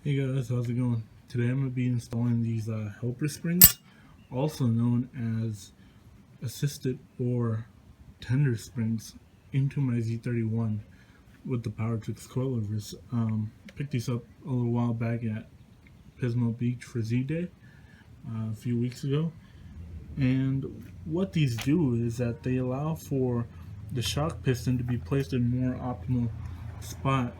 Hey guys, how's it going? Today I'm going to be installing these helper springs, also known as assisted or tender springs, into my Z31 with the Powertrix coilovers. Picked these up a little while back at Pismo Beach for Z-Day a few weeks ago. And what these do is that they allow for the shock piston to be placed in a more optimal spot,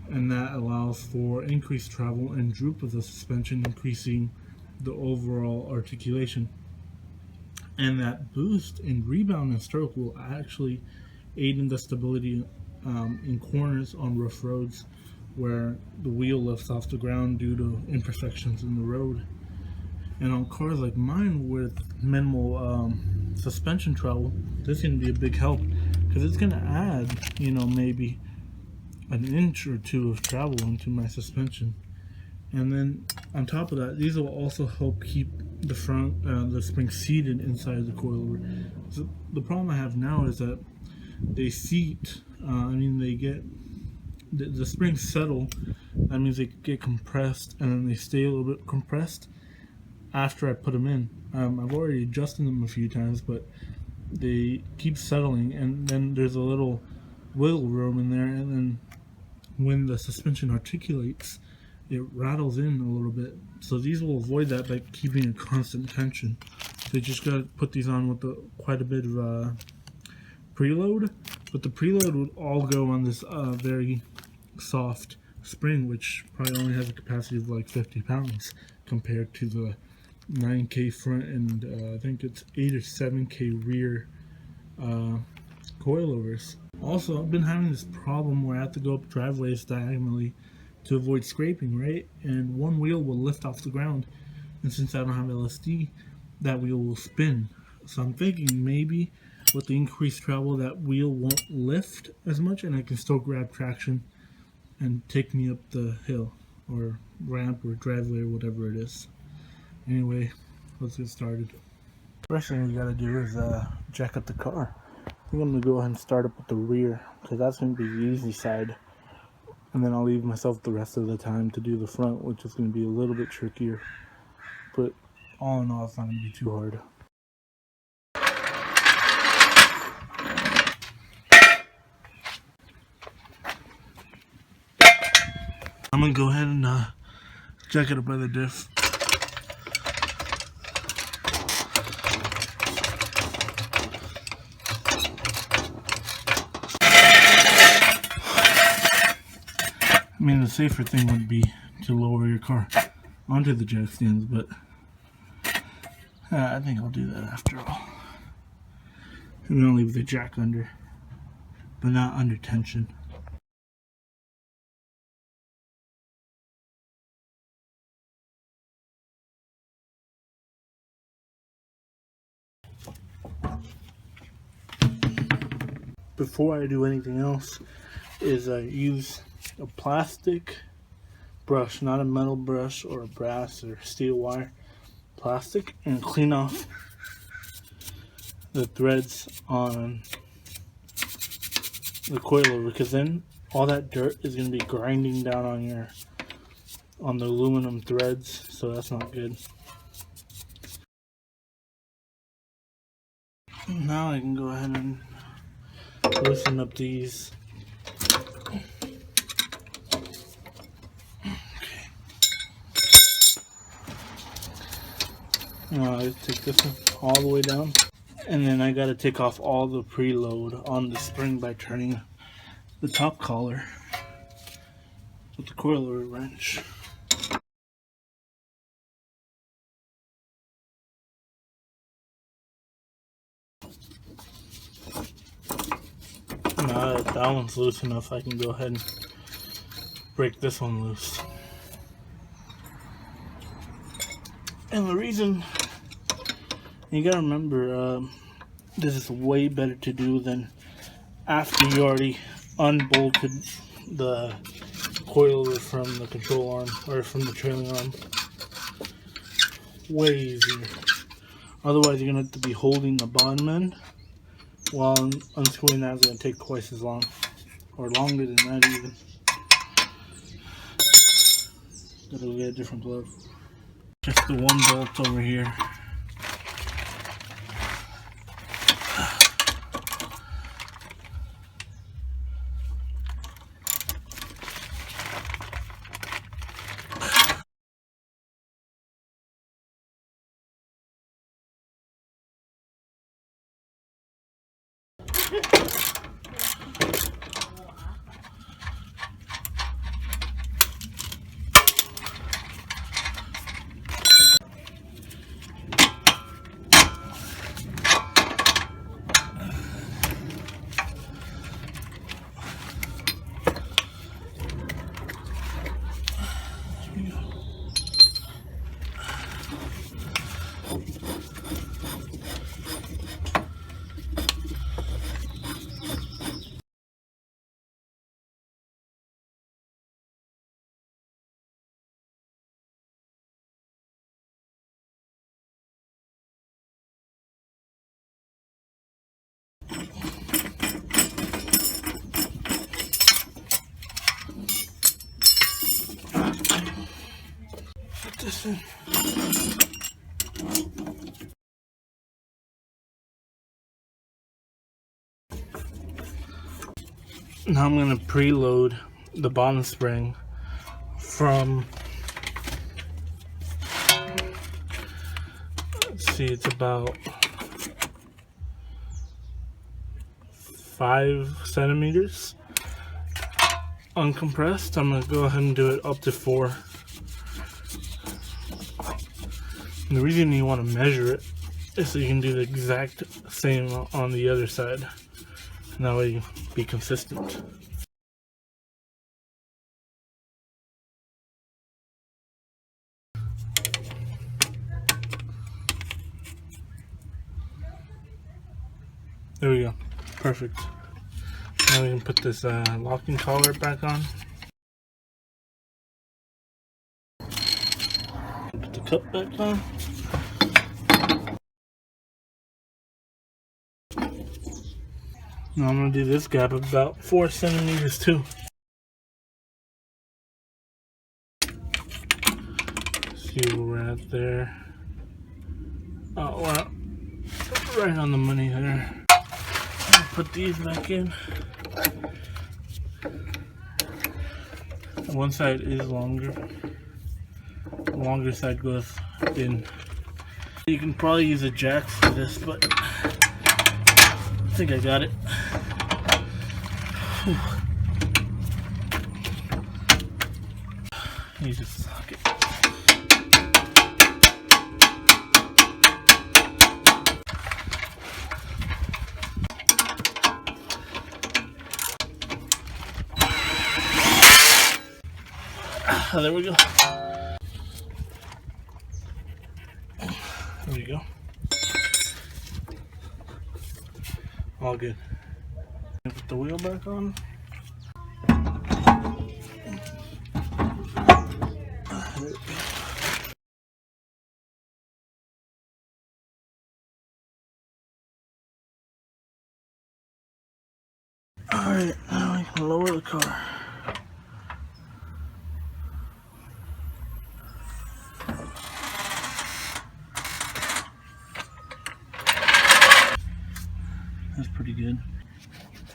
and that allows for increased travel and droop of the suspension, increasing the overall articulation. And that boost in rebound and stroke will actually aid in the stability in corners on rough roads where the wheel lifts off the ground due to imperfections in the road. And on cars like mine with minimal suspension travel, this is going to be a big help, because it's going to add, maybe an inch or two of travel into my suspension. And then on top of that, these will also help keep the front the spring seated inside the coilover. So the problem I have now is that they seat, they get the springs settle. That means they get compressed, and then they stay a little bit compressed after I put them in. I've already adjusted them a few times, but they keep settling, and then there's a little wiggle room in there, and then when the suspension articulates, it rattles in a little bit. So these will avoid that by keeping a constant tension. So you just gotta put these on with quite a bit of preload, but the preload would all go on this very soft spring, which probably only has a capacity of like 50 pounds compared to the 9K front and I think it's 8 or 7K rear coilovers. Also, I've been having this problem where I have to go up driveways diagonally to avoid scraping, right? And one wheel will lift off the ground, and since I don't have LSD, that wheel will spin. So I'm thinking maybe with the increased travel, that wheel won't lift as much, and I can still grab traction and take me up the hill or ramp or driveway or whatever it is. Anyway, let's get started. First thing we gotta do is jack up the car. I'm going to go ahead and start up with the rear, because that's going to be the easy side, and then I'll leave myself the rest of the time to do the front, which is going to be a little bit trickier, but all in all, it's not going to be too hard. I'm going to go ahead and jack it up by the diff. The safer thing would be to lower your car onto the jack stands, but I think I'll do that after all. I'm going to leave the jack under, but not under tension. Before I do anything else, is I use a plastic brush, not a metal brush or a brass or steel wire, plastic, and clean off the threads on the coilover, because then all that dirt is going to be grinding down on the aluminum threads, so that's not good. Now I can go ahead and loosen up these. I take this one all the way down, and then I got to take off all the preload on the spring by turning the top collar with the coilover wrench. Now that one's loose enough, I can go ahead and break this one loose. And the reason, you gotta remember, this is way better to do than after you already unbolted the coilover from the control arm or from the trailing arm. Way easier. Otherwise, you're gonna have to be holding the bottom end while unscrewing that is gonna take twice as long, or longer than that even. Gotta go get a different glove. Just the one bolt over here. Put this in. Now I'm going to preload the bottom spring from, let's see, it's about 5 centimeters uncompressed. I'm going to go ahead and do it up to 4. And the reason you want to measure it is so you can do the exact same on the other side. And that way you be consistent. There we go. Perfect. Now we can put this locking collar back on. Put the cup back on. Now I'm going to do this gap of about 4 centimeters too. See where we're at there. Oh, well, right on the money there. I'll put these back in. One side is longer. The longer side goes in. You can probably use a jack for this, but I think I got it. Whew. You just suck it. Oh, there we go. There we go. All good. Put the wheel back on. Alright, now we can lower the car. That's pretty good.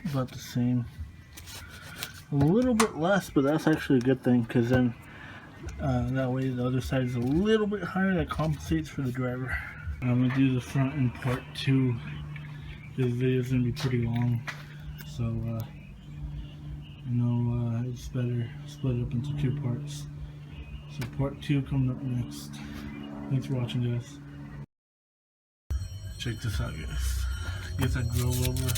About the same. A little bit less, but that's actually a good thing, because then that way the other side is a little bit higher. That compensates for the driver. I'm going to do the front in part 2. This video is going to be pretty long, so it's better split up into 2 parts. So part 2 coming up next. Thanks for watching, guys. Check this out, guys. Get that Coilover,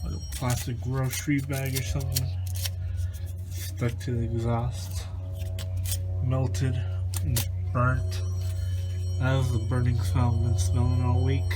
like a plastic grocery bag or something, stuck to the exhaust, melted and burnt. That was the burning smell I've been smelling all week.